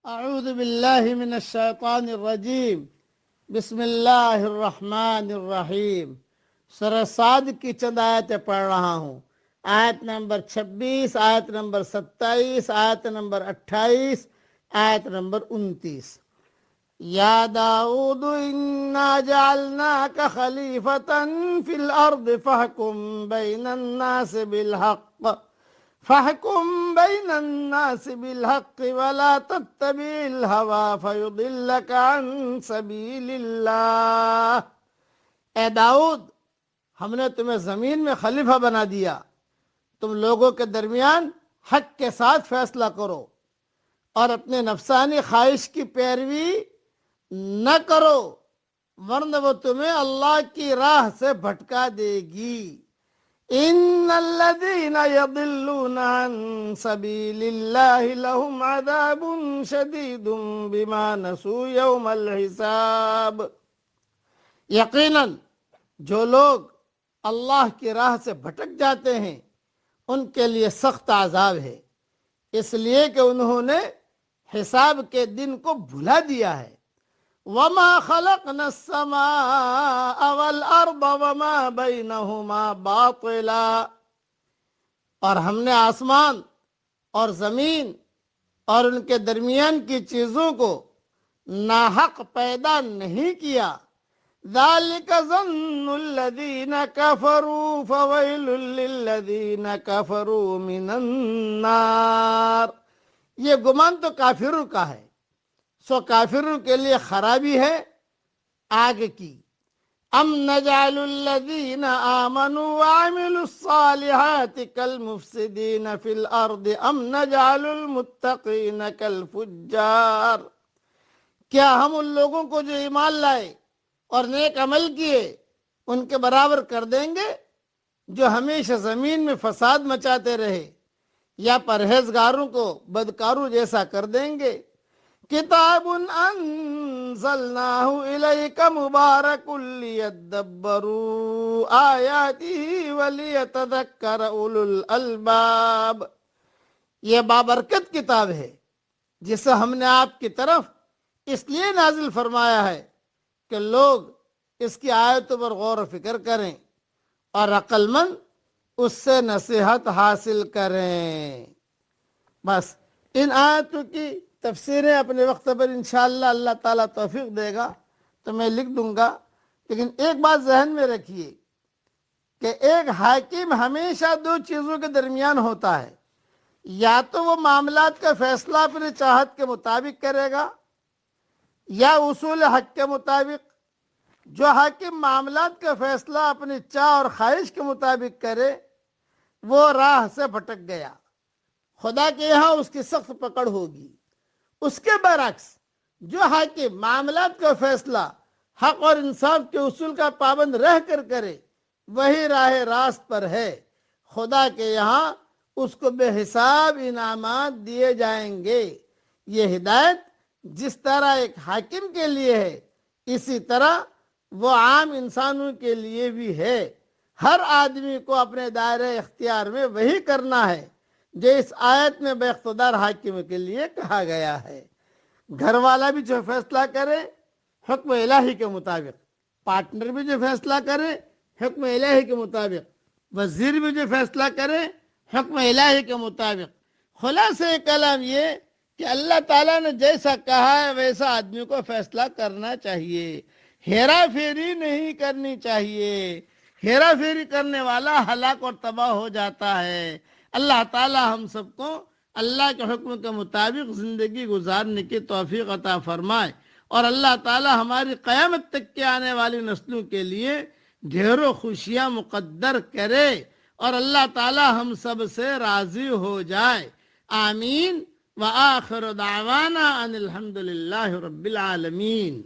اعوذ باللہ من الشیطان الرجیم بسم اللہ الرحمن الرحیم سورہ صاد کی چند آیتیں پڑھ رہا ہوں۔ آیت نمبر 26، آیت نمبر 27، آیت نمبر 28، آیت نمبر 29۔ یا داؤد انا جعلناک خلیفۃ فی الارض فاحکم بین الناس بالحق ولا تتبع الہوی فیضلک عن سبیل اللہ۔ اے داؤد، ہم نے تمہیں زمین میں خلیفہ بنا دیا، تم لوگوں کے درمیان حق کے ساتھ فیصلہ کرو اور اپنے نفسانی خواہش کی پیروی نہ کرو، ورنہ وہ تمہیں اللہ کی راہ سے بھٹکا دے گی۔ ان الذين يضلون عن سبيل الله لهم عذاب شديد بما نسوا يوم الحساب۔ یقیناً جو لوگ اللہ کی راہ سے بھٹک جاتے ہیں ان کے لیے سخت عذاب ہے، اس لیے کہ انہوں نے حساب کے دن کو بھلا دیا ہے۔ وما خلقنا السماء والارض وما بينهما باطلا، اور ہم نے آسمان اور زمین اور ان کے درمیان کی چیزوں کو ناحق پیدا نہیں کیا۔ ذلك ظن الذين كفروا فويل للذين كفروا من النار۔ یہ گمان تو کافروں کا ہے، سو کافروں کے لیے خرابی ہے آگ کی۔ ام نجعل الذین آمنوا وعملوا الصالحات کالمفسدین فی الارض ام نجعل المتقین کالفجار۔ کیا ہم ان لوگوں کو جو ایمان لائے اور نیک عمل کیے ان کے برابر کر دیں گے جو ہمیشہ زمین میں فساد مچاتے رہے، یا پرہیزگاروں کو بدکاروں جیسا کر دیں گے؟ کتاب انزلناہ الیک مبارک لیدبروا آیاتہ ولیتذکر اولو الالباب۔ یہ بابرکت کتاب ہے جسے ہم نے آپ کی طرف اس لیے نازل فرمایا ہے کہ لوگ اس کی آیتوں پر غور و فکر کریں اور عقل مند اس سے نصیحت حاصل کریں۔ بس ان آیتوں کی تفسیریں اپنے وقت پر انشاءاللہ اللہ تعالیٰ توفیق دے گا تو میں لکھ دوں گا، لیکن ایک بات ذہن میں رکھیے کہ ایک حاکم ہمیشہ دو چیزوں کے درمیان ہوتا ہے، یا تو وہ معاملات کا فیصلہ اپنے چاہت کے مطابق کرے گا یا اصول حق کے مطابق۔ جو حاکم معاملات کا فیصلہ اپنی چاہ اور خواہش کے مطابق کرے وہ راہ سے بھٹک گیا، خدا کے یہاں اس کی سخت پکڑ ہوگی۔ اس کے برعکس جو حاکم معاملات کا فیصلہ حق اور انصاف کے اصول کا پابند رہ کر کرے وہی راہ راست پر ہے، خدا کے یہاں اس کو بے حساب انعامات دیے جائیں گے۔ یہ ہدایت جس طرح ایک حاکم کے لیے ہے اسی طرح وہ عام انسانوں کے لیے بھی ہے۔ ہر آدمی کو اپنے دائرہ اختیار میں وہی کرنا ہے جو اس آیت میں بے اقتدار حاکم کے لیے کہا گیا ہے۔ گھر والا بھی جو فیصلہ کرے حکم الہی کے مطابق، پارٹنر بھی جو فیصلہ کرے حکم الہی کے مطابق، وزیر بھی جو فیصلہ کرے حکم الہی کے مطابق۔ خلاصہ کلام یہ کہ اللہ تعالیٰ نے جیسا کہا ہے ویسا آدمی کو فیصلہ کرنا چاہیے، ہیرا پھیری نہیں کرنی چاہیے۔ ہیرا پھیری کرنے والا ہلاک اور تباہ ہو جاتا ہے۔ اللہ تعالی ہم سب کو اللہ کے حکم کے مطابق زندگی گزارنے کی توفیق عطا فرمائے، اور اللہ تعالی ہماری قیامت تک کے آنے والی نسلوں کے لیے ڈھیروں خوشیاں مقدر کرے، اور اللہ تعالی ہم سب سے راضی ہو جائے۔ آمین۔ وآخر دعوانا ان الحمد للہ رب العالمین۔